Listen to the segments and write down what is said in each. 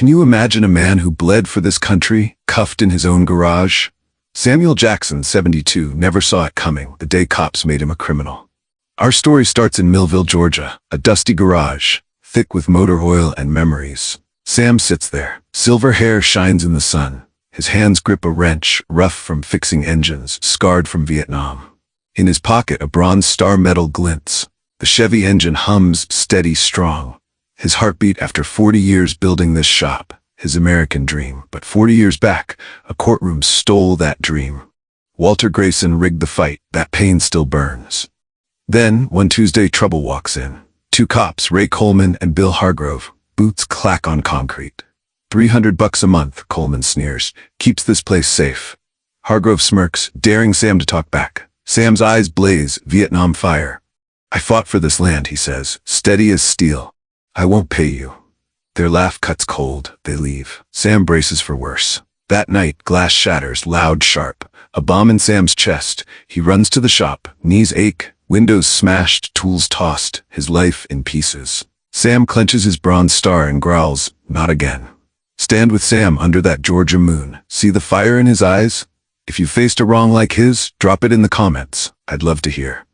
Can you imagine a man who bled for this country, cuffed in his own garage? Samuel Jackson, 72, never saw it coming the day cops made him a criminal. Our story starts in Millville, Georgia, a dusty garage, thick with motor oil and memories. Sam sits there. Silver hair shines in the sun. His hands grip a wrench, rough from fixing engines, scarred from Vietnam. In his pocket, a bronze star medal glints. The Chevy engine hums steady, strong. His heartbeat after 40 years building this shop, his American dream. But 40 years back, a courtroom stole that dream. Walter Grayson rigged the fight. That pain still burns. Then, one Tuesday, trouble walks in. Two cops, Ray Coleman and Bill Hargrove. Boots clack on concrete. $300 a month, Coleman sneers. Keeps this place safe. Hargrove smirks, daring Sam to talk back. Sam's eyes blaze, Vietnam fire. I fought for this land, he says, steady as steel. I won't pay you. Their laugh cuts cold. They leave. Sam braces for worse. That night, glass shatters, loud, sharp. A bomb in Sam's chest. He runs to the shop. Knees ache, windows smashed, tools tossed, his life in pieces. Sam clenches his bronze star and growls, not again. Stand with Sam under that Georgia moon. See the fire in his eyes? If you faced a wrong like his, drop it in the comments. I'd love to hear.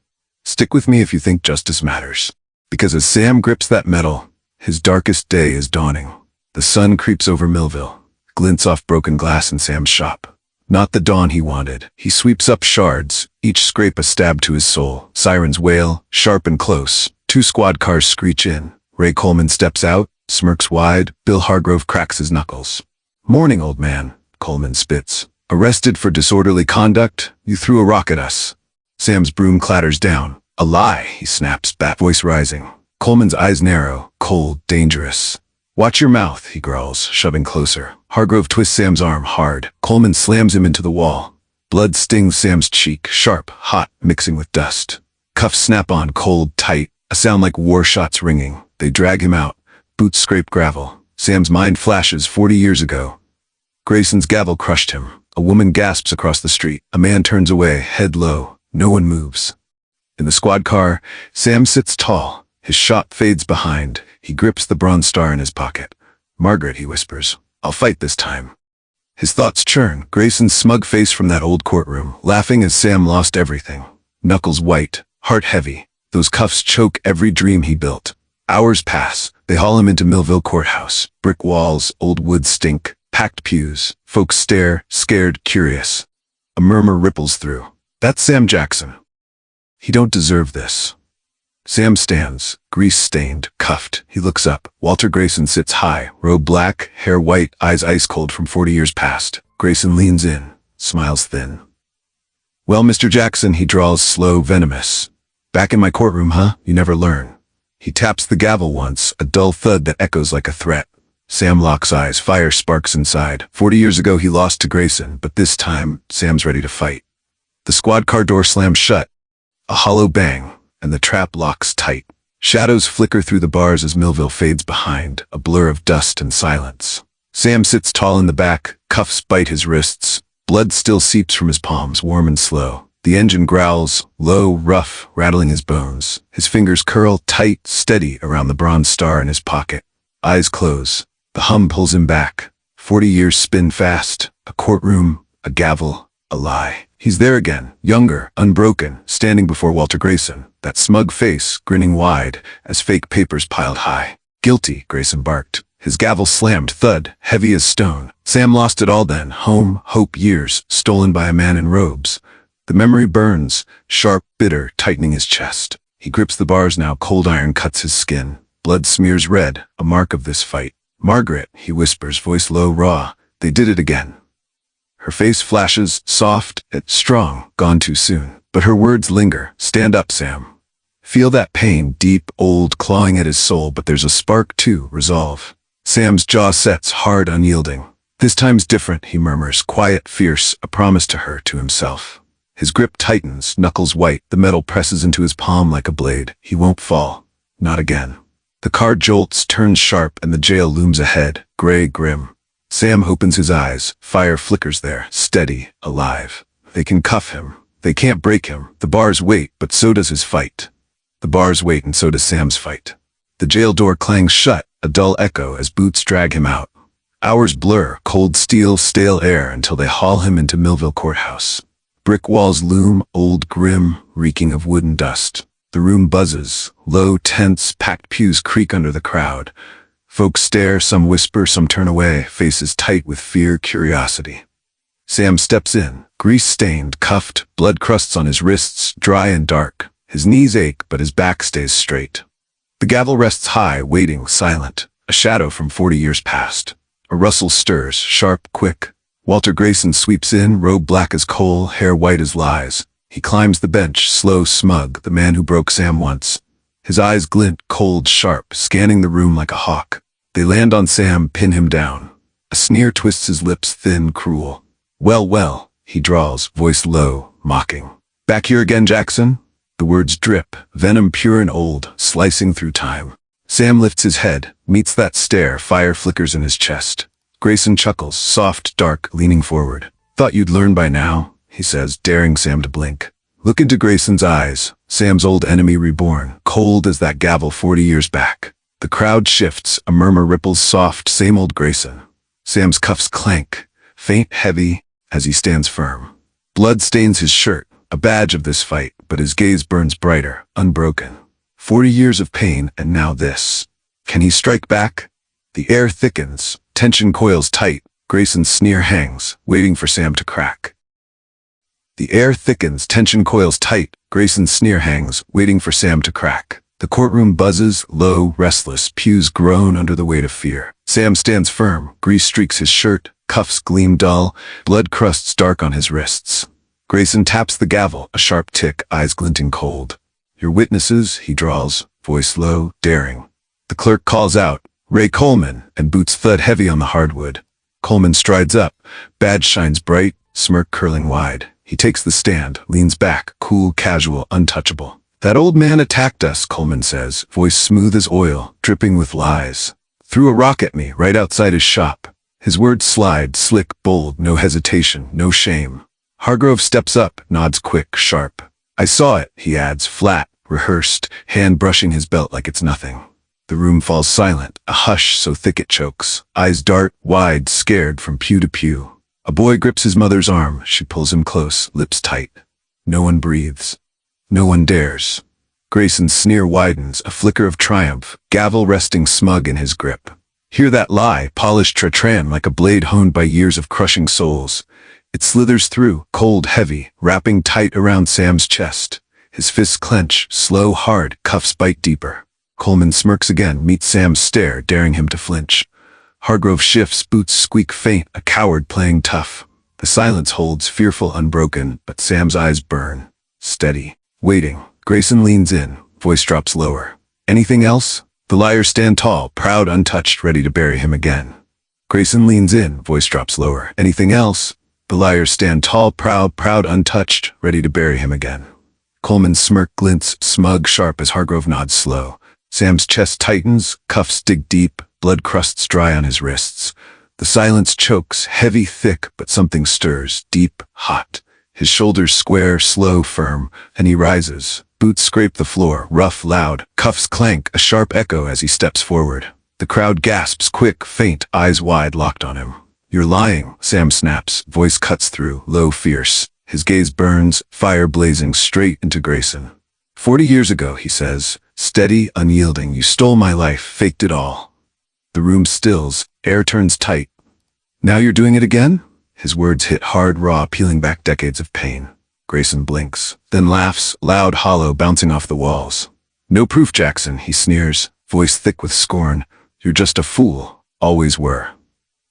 Stick with me if you think justice matters. Because as Sam grips that metal, his darkest day is dawning. The sun creeps over Millville, glints off broken glass in Sam's shop. Not the dawn he wanted. He sweeps up shards, each scrape a stab to his soul. Sirens wail, sharp and close. Two squad cars screech in. Ray Coleman steps out, smirks wide. Bill Hargrove cracks his knuckles. Morning, old man, Coleman spits. Arrested for disorderly conduct? You threw a rock at us. Sam's broom clatters down. A lie, he snaps, bat voice rising. Coleman's eyes narrow, cold, dangerous. Watch your mouth, he growls, shoving closer. Hargrove twists Sam's arm hard. Coleman slams him into the wall. Blood stings Sam's cheek, sharp, hot, mixing with dust. Cuffs snap on, cold, tight, a sound like war shots ringing. They drag him out. Boots scrape gravel. Sam's mind flashes 40 years ago. Grayson's gavel crushed him. A woman gasps across the street. A man turns away, head low. No one moves. In the squad car, Sam sits tall. His shot fades behind. He grips the bronze star in his pocket. Margaret, he whispers, I'll fight this time. His thoughts churn. Grayson's smug face from that old courtroom, laughing as Sam lost everything. Knuckles white, heart heavy. Those cuffs choke every dream he built. Hours pass. They haul him into Millville Courthouse. Brick walls, old wood stink, packed pews. Folks stare, scared, curious. A murmur ripples through. That's Sam Jackson. He don't deserve this. Sam stands, grease-stained, cuffed. He looks up. Walter Grayson sits high, robe black, hair white, eyes ice-cold from 40 years past. Grayson leans in, smiles thin. Well, Mr. Jackson, he drawls slow, venomous. Back in my courtroom, huh? You never learn. He taps the gavel once, a dull thud that echoes like a threat. Sam locks eyes, fire sparks inside. 40 years ago he lost to Grayson, but this time, Sam's ready to fight. The squad car door slams shut. A hollow bang, and the trap locks tight. Shadows flicker through the bars as Millville fades behind, a blur of dust and silence. Sam sits tall in the back, cuffs bite his wrists. Blood still seeps from his palms, warm and slow. The engine growls, low, rough, rattling his bones. His fingers curl tight, steady around the bronze star in his pocket. Eyes close. The hum pulls him back. 40 years spin fast. A courtroom, a gavel, a lie. He's there again, younger, unbroken, standing before Walter Grayson, that smug face grinning wide as fake papers piled high. Guilty, Grayson barked. His gavel slammed, thud, heavy as stone. Sam lost it all then, home, hope, years, stolen by a man in robes. The memory burns, sharp, bitter, tightening his chest. He grips the bars now, cold iron cuts his skin. Blood smears red, a mark of this fight. Margaret, he whispers, voice low, raw. They did it again. Her face flashes, soft, yet strong, gone too soon. But her words linger. Stand up, Sam. Feel that pain, deep, old, clawing at his soul, but there's a spark too, resolve. Sam's jaw sets, hard, unyielding. This time's different, he murmurs, quiet, fierce, a promise to her, to himself. His grip tightens, knuckles white, the metal presses into his palm like a blade. He won't fall. Not again. The car jolts, turns sharp, and the jail looms ahead, gray, grim. Sam opens his eyes. Fire flickers there, steady, alive. They can cuff him. They can't break him. The bars wait, but so does his fight. The bars wait, and so does Sam's fight. The jail door clangs shut, a dull echo as boots drag him out. Hours blur, cold steel, stale air until they haul him into Millville Courthouse. Brick walls loom, old, grim, reeking of wood and dust. The room buzzes. Low, tense, packed pews creak under the crowd. Folks stare, some whisper, some turn away, faces tight with fear, curiosity. Sam steps in, grease-stained, cuffed, blood crusts on his wrists, dry and dark. His knees ache, but his back stays straight. The gavel rests high, waiting, silent, a shadow from 40 years past. A rustle stirs, sharp, quick. Walter Grayson sweeps in, robe black as coal, hair white as lies. He climbs the bench, slow, smug, the man who broke Sam once. His eyes glint, cold, sharp, scanning the room like a hawk. They land on Sam, pin him down. A sneer twists his lips, thin, cruel. Well, well, he drawls, voice low, mocking. Back here again, Jackson? The words drip, venom pure and old, slicing through time. Sam lifts his head, meets that stare, fire flickers in his chest. Grayson chuckles, soft, dark, leaning forward. Thought you'd learn by now, he says, daring Sam to blink. Look into Grayson's eyes, Sam's old enemy reborn, cold as that gavel 40 years back. The crowd shifts, a murmur ripples, soft, same old Grayson. Sam's cuffs clank, faint, heavy, as he stands firm. Blood stains his shirt, a badge of this fight, but his gaze burns brighter, unbroken. 40 years of pain, and now this. Can he strike back? The air thickens, tension coils tight, Grayson's sneer hangs, waiting for Sam to crack. The air thickens, tension coils tight, Grayson's sneer hangs, waiting for Sam to crack. The courtroom buzzes, low, restless, pews groan under the weight of fear. Sam stands firm, grease streaks his shirt, cuffs gleam dull, blood crusts dark on his wrists. Grayson taps the gavel, a sharp tick, eyes glinting cold. Your witnesses, he drawls, voice low, daring. The clerk calls out, Ray Coleman, and boots thud heavy on the hardwood. Coleman strides up, badge shines bright, smirk curling wide. He takes the stand, leans back, cool, casual, untouchable. That old man attacked us, Coleman says, voice smooth as oil, dripping with lies. Threw a rock at me right outside his shop. His words slide, slick, bold, no hesitation, no shame. Hargrove steps up, nods quick, sharp. I saw it, he adds, flat, rehearsed, hand brushing his belt like it's nothing. The room falls silent, a hush so thick it chokes. Eyes dart, wide, scared from pew to pew. A boy grips his mother's arm, she pulls him close, lips tight. No one breathes. No one dares. Grayson's sneer widens, a flicker of triumph, gavel resting smug in his grip. Hear that lie, polished tratran like a blade honed by years of crushing souls. It slithers through, cold, heavy, wrapping tight around Sam's chest. His fists clench, slow, hard, cuffs bite deeper. Coleman smirks again, meets Sam's stare, daring him to flinch. Hargrove shifts, boots squeak faint, a coward playing tough. The silence holds, fearful, unbroken, but Sam's eyes burn. Steady. Waiting. Grayson leans in, voice drops lower. Anything else? The liars stand tall, proud, untouched, ready to bury him again. Grayson leans in, voice drops lower. Anything else? The liars stand tall, proud, untouched, ready to bury him again. Coleman's smirk glints, smug, sharp as Hargrove nods slow. Sam's chest tightens, cuffs dig deep, blood crusts dry on his wrists. The silence chokes, heavy, thick, but something stirs, deep, hot. His shoulders square, slow, firm, and he rises. Boots scrape the floor, rough, loud, cuffs clank, a sharp echo as he steps forward. The crowd gasps, quick, faint, eyes wide, locked on him. You're lying, Sam snaps, voice cuts through, low, fierce. His gaze burns, fire blazing straight into Grayson. 40 years ago, he says, steady, unyielding, you stole my life, faked it all. The room stills, air turns tight. Now you're doing it again? His words hit hard, raw, peeling back decades of pain. Grayson blinks, then laughs, loud, hollow, bouncing off the walls. No proof, Jackson, he sneers, voice thick with scorn. You're just a fool, always were.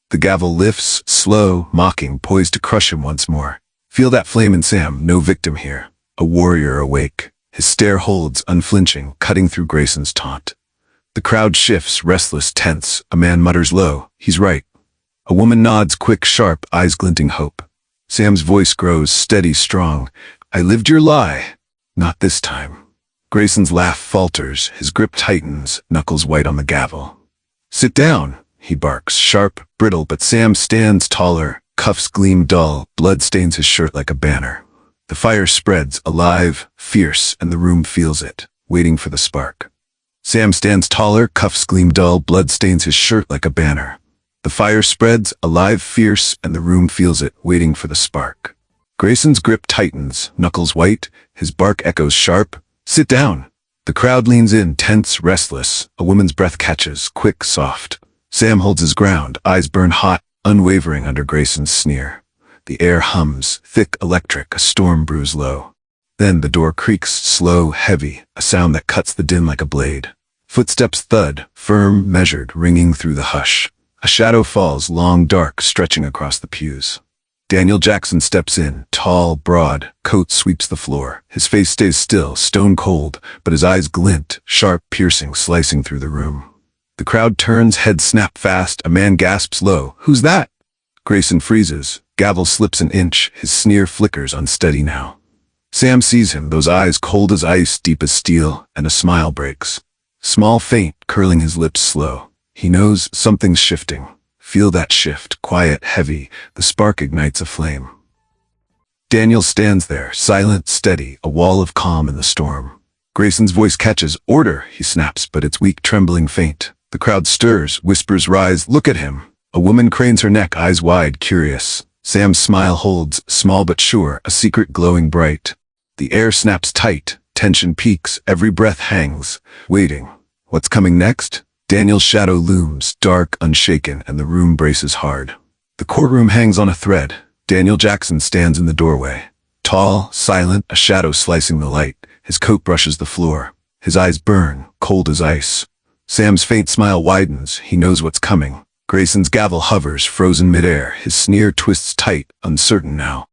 The gavel lifts, slow, mocking, poised to crush him once more. Feel that flame in Sam, no victim here. A warrior awake. His stare holds, unflinching, cutting through Grayson's taunt. The crowd shifts, restless, tense. A man mutters low, he's right. A woman nods, quick, sharp, eyes glinting hope. Sam's voice grows, steady, strong. I lived your lie. Not this time. Grayson's laugh falters, his grip tightens, knuckles white on the gavel. Sit down, he barks, sharp, brittle, but Sam stands taller, cuffs gleam dull, blood stains his shirt like a banner. The fire spreads, alive, fierce, and the room feels it, waiting for the spark. Sam stands taller, cuffs gleam dull, blood stains his shirt like a banner. The fire spreads, alive, fierce, and the room feels it, waiting for the spark. Grayson's grip tightens, knuckles white, his bark echoes sharp. Sit down. The crowd leans in, tense, restless. A woman's breath catches, quick, soft. Sam holds his ground, eyes burn hot, unwavering under Grayson's sneer. The air hums, thick, electric, a storm brews low. Then the door creaks, slow, heavy, a sound that cuts the din like a blade. Footsteps thud, firm, measured, ringing through the hush. A shadow falls, long, dark, stretching across the pews. Daniel Jackson steps in, tall, broad, coat sweeps the floor. His face stays still, stone cold, but his eyes glint, sharp, piercing, slicing through the room. The crowd turns, heads snap fast, a man gasps low, "Who's that?" Grayson freezes, gavel slips an inch, his sneer flickers unsteady now. Sam sees him, those eyes cold as ice, deep as steel, and a smile breaks. Small, faint, curling his lips slow. He knows something's shifting. Feel that shift, quiet, heavy, the spark ignites a flame. Daniel stands there, silent, steady, a wall of calm in the storm. Grayson's voice catches, "Order," he snaps, but it's weak, trembling, faint. The crowd stirs, whispers rise, "Look at him." A woman cranes her neck, eyes wide, curious. Sam's smile holds, small but sure, a secret glowing bright. The air snaps tight, tension peaks, every breath hangs, waiting. What's coming next? Daniel's shadow looms, dark, unshaken, and the room braces hard. The courtroom hangs on a thread. Daniel Jackson stands in the doorway. Tall, silent, a shadow slicing the light. His coat brushes the floor. His eyes burn, cold as ice. Sam's faint smile widens. He knows what's coming. Grayson's gavel hovers, frozen midair. His sneer twists tight, uncertain now.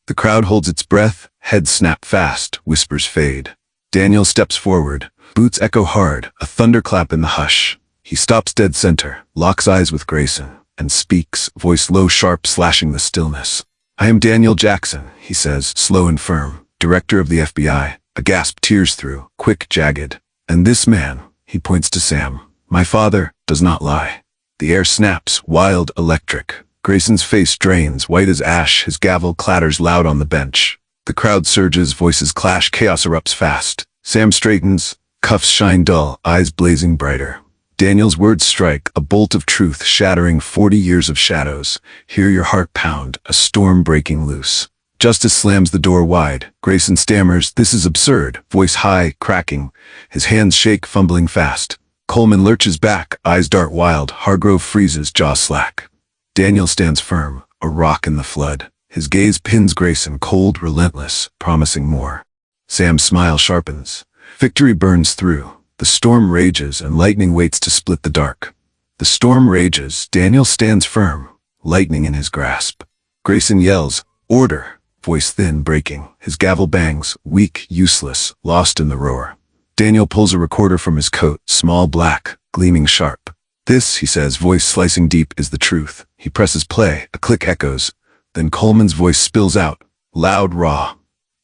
The crowd holds its breath, heads snap fast, whispers fade. Daniel steps forward. Boots echo hard, a thunderclap in the hush. He stops dead center, locks eyes with Grayson, and speaks, voice low, sharp, slashing the stillness. "I am Daniel Jackson," he says, slow and firm, director of the FBI. A gasp tears through, quick, jagged. "And this man," he points to Sam, "my father, does not lie." The air snaps, wild, electric. Grayson's face drains, white as ash, his gavel clatters loud on the bench. The crowd surges, voices clash, chaos erupts fast. Sam straightens, cuffs shine dull, eyes blazing brighter. Daniel's words strike, a bolt of truth shattering 40 years of shadows. Hear your heart pound, a storm breaking loose. Justice slams the door wide. Grayson stammers, "This is absurd," voice high, cracking. His hands shake, fumbling fast. Coleman lurches back, eyes dart wild. Hargrove freezes, jaw slack. Daniel stands firm, a rock in the flood. His gaze pins Grayson, cold, relentless, promising more. Sam's smile sharpens. Victory burns through. The storm rages and lightning waits to split the dark. The storm rages, Daniel stands firm, lightning in his grasp. Grayson yells, "Order," voice thin, breaking. His gavel bangs, weak, useless, lost in the roar. Daniel pulls a recorder from his coat, small, black, gleaming sharp. "This," he says, voice slicing deep, "is the truth." He presses play, a click echoes. Then Coleman's voice spills out, loud, raw.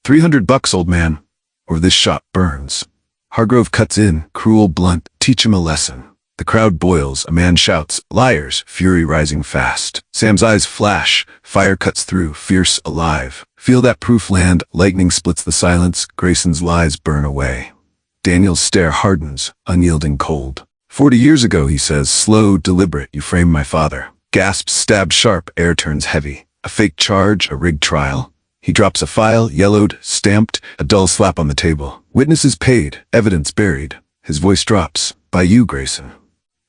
$300, old man, or this shop burns." Hargrove cuts in, cruel, blunt, "Teach him a lesson." The crowd boils, a man shouts, "Liars," fury rising fast. Sam's eyes flash, fire cuts through, fierce, alive. Feel that proof land, lightning splits the silence, Grayson's lies burn away. Daniel's stare hardens, unyielding, cold. 40 years ago, he says, slow, deliberate, "You framed my father." Gasps, stabbed sharp, air turns heavy. A fake charge, a rigged trial. He drops a file, yellowed, stamped, a dull slap on the table. Witnesses paid, evidence buried. His voice drops, "By you, Grayson."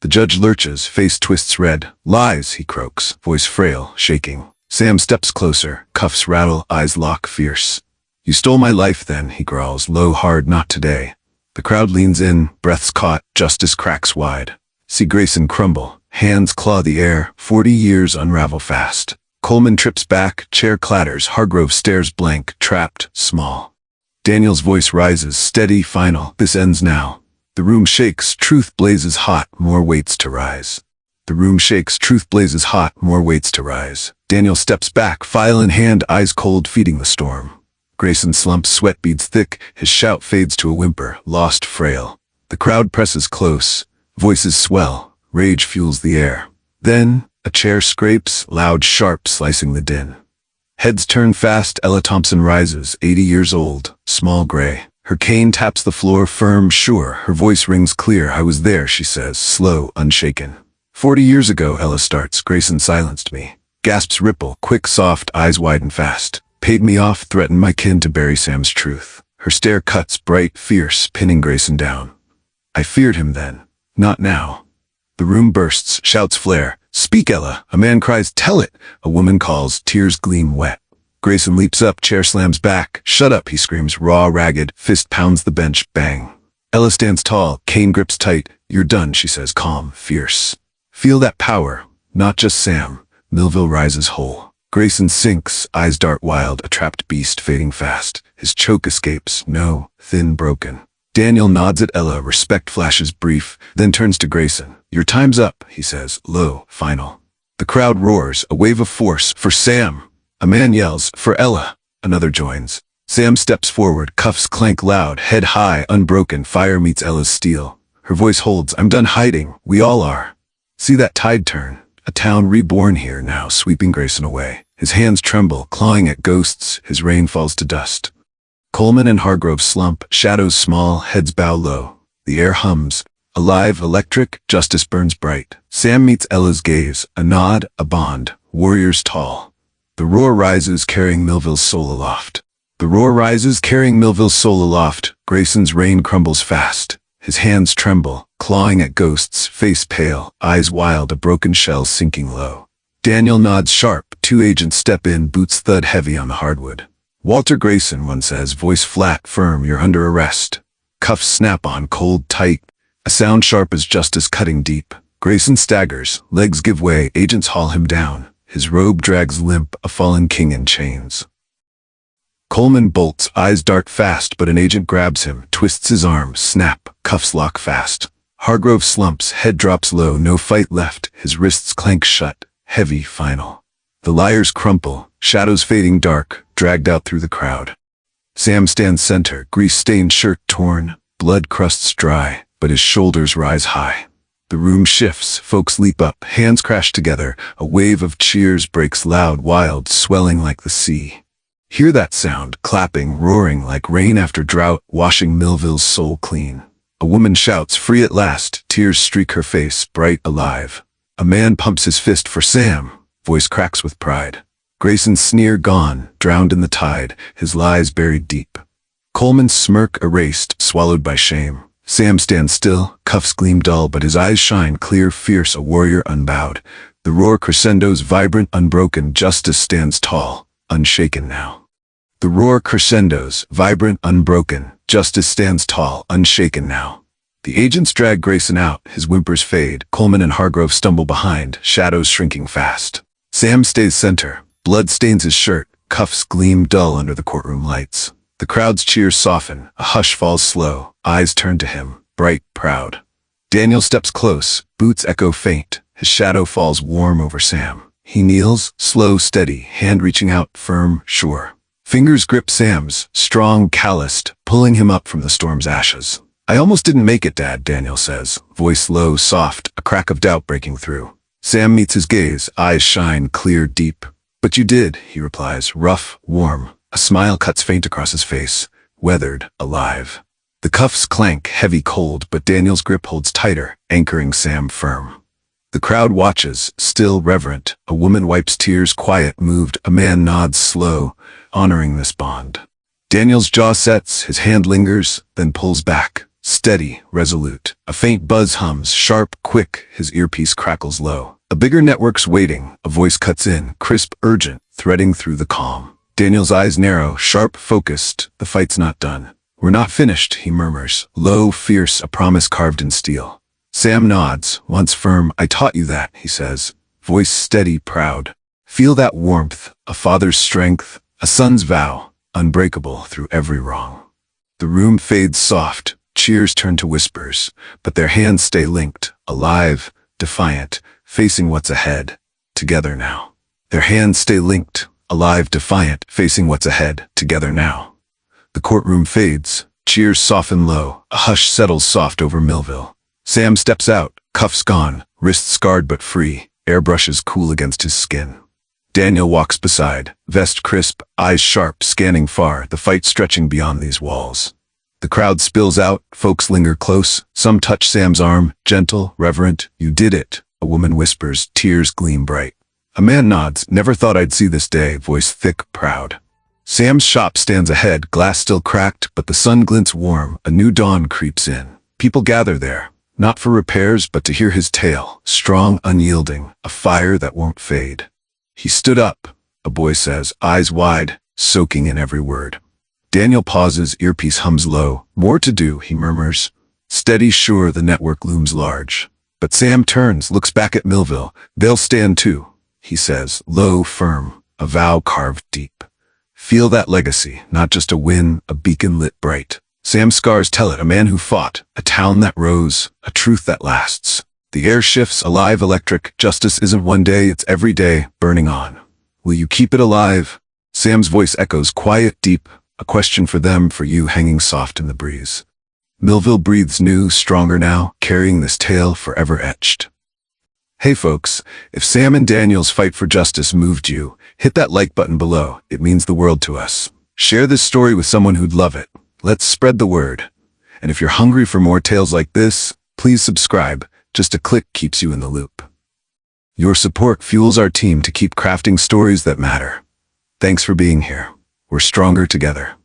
The judge lurches, face twists red. "Lies," he croaks, voice frail, shaking. Sam steps closer, cuffs rattle, eyes lock, fierce. "You stole my life then," he growls, low, hard, "not today." The crowd leans in, breaths caught, justice cracks wide. See Grayson crumble, hands claw the air, 40 years unravel fast. Coleman trips back, chair clatters, Hargrove stares blank, trapped, small. Daniel's voice rises, steady, final, "This ends now." The room shakes, truth blazes hot, more waits to rise. The room shakes, truth blazes hot, more waits to rise. Daniel steps back, file in hand, eyes cold, feeding the storm. Grayson slumps, sweat beads thick, his shout fades to a whimper, lost, frail. The crowd presses close, voices swell, rage fuels the air. Then, a chair scrapes, loud, sharp, slicing the din. Heads turn fast, Ella Thompson rises, 80 years old, small gray. Her cane taps the floor, firm, sure, her voice rings clear. "I was there," she says, slow, unshaken. 40 years ago, Ella starts. Grayson silenced me. Gasps ripple, quick, soft, eyes widen fast. Paid me off, threatened my kin to bury Sam's truth. Her stare cuts, bright, fierce, pinning Grayson down. I feared him then. Not now. The room bursts, shouts flare. Speak, Ella. A man cries, tell it. A woman calls, tears gleam wet. Grayson leaps up, chair slams back. Shut up, he screams, raw, ragged, fist pounds the bench, bang. Ella stands tall, cane grips tight. You're done, she says, calm, fierce. Feel that power, not just Sam. Millville rises whole. Grayson sinks, eyes dart wild, a trapped beast fading fast. His choke escapes, no, thin, broken. Daniel nods at Ella, respect flashes brief, then turns to Grayson. Your time's up, he says, low, final. The crowd roars, a wave of force, for Sam. A man yells, for Ella. Another joins. Sam steps forward, cuffs clank loud, head high, unbroken, fire meets Ella's steel. Her voice holds, I'm done hiding, we all are. See that tide turn? A town reborn here now, sweeping Grayson away. His hands tremble, clawing at ghosts, his reign falls to dust. Coleman and Hargrove slump, shadows small, heads bow low. The air hums. Alive, electric, justice burns bright. Sam meets Ella's gaze, a nod, a bond, warriors tall. The roar rises, carrying Millville's soul aloft. The roar rises, carrying Millville's soul aloft. Grayson's reign crumbles fast. His hands tremble, clawing at ghosts, face pale, eyes wild, a broken shell sinking low. Daniel nods sharp, two agents step in, boots thud heavy on the hardwood. Walter Grayson, one says, voice flat, firm, you're under arrest. Cuffs snap on, cold, tight, a sound sharp as justice cutting deep. Grayson staggers, legs give way, agents haul him down. His robe drags limp, a fallen king in chains. Coleman bolts, eyes dart fast, but an agent grabs him, twists his arm, snap, cuffs lock fast. Hargrove slumps, head drops low, no fight left, his wrists clank shut, heavy, final. The liars crumple, shadows fading dark, dragged out through the crowd. Sam stands center, grease-stained shirt torn, blood crusts dry, but his shoulders rise high. The room shifts, folks leap up, hands crash together, a wave of cheers breaks loud, wild, swelling like the sea. Hear that sound, clapping, roaring like rain after drought, washing Millville's soul clean. A woman shouts, free at last, tears streak her face, bright, alive. A man pumps his fist for Sam, voice cracks with pride. Grayson's sneer gone, drowned in the tide, his lies buried deep. Coleman's smirk erased, swallowed by shame. Sam stands still, cuffs gleam dull, but his eyes shine clear, fierce, a warrior unbowed. The roar crescendos, vibrant, unbroken, justice stands tall, unshaken now. The roar crescendos, vibrant, unbroken, justice stands tall, unshaken now. The agents drag Grayson out, his whimpers fade, Coleman and Hargrove stumble behind, shadows shrinking fast. Sam stays center, blood stains his shirt, cuffs gleam dull under the courtroom lights. The crowd's cheers soften, a hush falls slow, eyes turn to him, bright, proud. Daniel steps close, boots echo faint, his shadow falls warm over Sam. He kneels, slow, steady, hand reaching out, firm, sure. Fingers grip Sam's, strong, calloused, pulling him up from the storm's ashes. I almost didn't make it, Dad, Daniel says, voice low, soft, a crack of doubt breaking through. Sam meets his gaze, eyes shine, clear, deep. But you did, he replies, rough, warm. A smile cuts faint across his face, weathered, alive. The cuffs clank, heavy, cold, but Daniel's grip holds tighter, anchoring Sam firm. The crowd watches, still, reverent. A woman wipes tears, quiet, moved. A man nods, slow, honoring this bond. Daniel's jaw sets, his hand lingers, then pulls back, steady, resolute. A faint buzz hums, sharp, quick, his earpiece crackles low. A bigger network's waiting, a voice cuts in, crisp, urgent, threading through the calm. Daniel's eyes narrow, sharp, focused, the fight's not done. We're not finished, he murmurs, low, fierce, a promise carved in steel. Sam nods, once firm, I taught you that, he says, voice steady, proud. Feel that warmth, a father's strength, a son's vow, unbreakable through every wrong. The room fades soft, cheers turn to whispers, but their hands stay linked, alive, defiant, facing what's ahead, together now. Their hands stay linked, alive, defiant, facing what's ahead, together now. The courtroom fades, cheers soften low, a hush settles soft over Millville. Sam steps out, cuffs gone, wrists scarred but free, airbrushes cool against his skin. Daniel walks beside, vest crisp, eyes sharp, scanning far, the fight stretching beyond these walls. The crowd spills out, folks linger close, some touch Sam's arm, gentle, reverent, you did it. A woman whispers, tears gleam bright. A man nods, never thought I'd see this day, voice thick, proud. Sam's shop stands ahead, glass still cracked, but the sun glints warm, a new dawn creeps in. People gather there, not for repairs, but to hear his tale, strong, unyielding, a fire that won't fade. He stood up, a boy says, eyes wide, soaking in every word. Daniel pauses, earpiece hums low. More to do, he murmurs. Steady, sure, the network looms large. But Sam turns, looks back at Millville. They'll stand too, he says, low, firm, a vow carved deep. Feel that legacy, not just a win, a beacon lit bright. Sam's scars tell it, a man who fought, a town that rose, a truth that lasts. The air shifts, alive, electric. Justice isn't one day, it's every day, burning on. Will you keep it alive? Sam's voice echoes, quiet, deep, a question for them, for you, hanging soft in the breeze. Millville breathes new, stronger now, carrying this tale forever etched. Hey folks, if Sam and Daniel's fight for justice moved you, hit that like button below. It means the world to us. Share this story with someone who'd love it. Let's spread the word. And if you're hungry for more tales like this, please subscribe. Just a click keeps you in the loop. Your support fuels our team to keep crafting stories that matter. Thanks for being here. We're stronger together.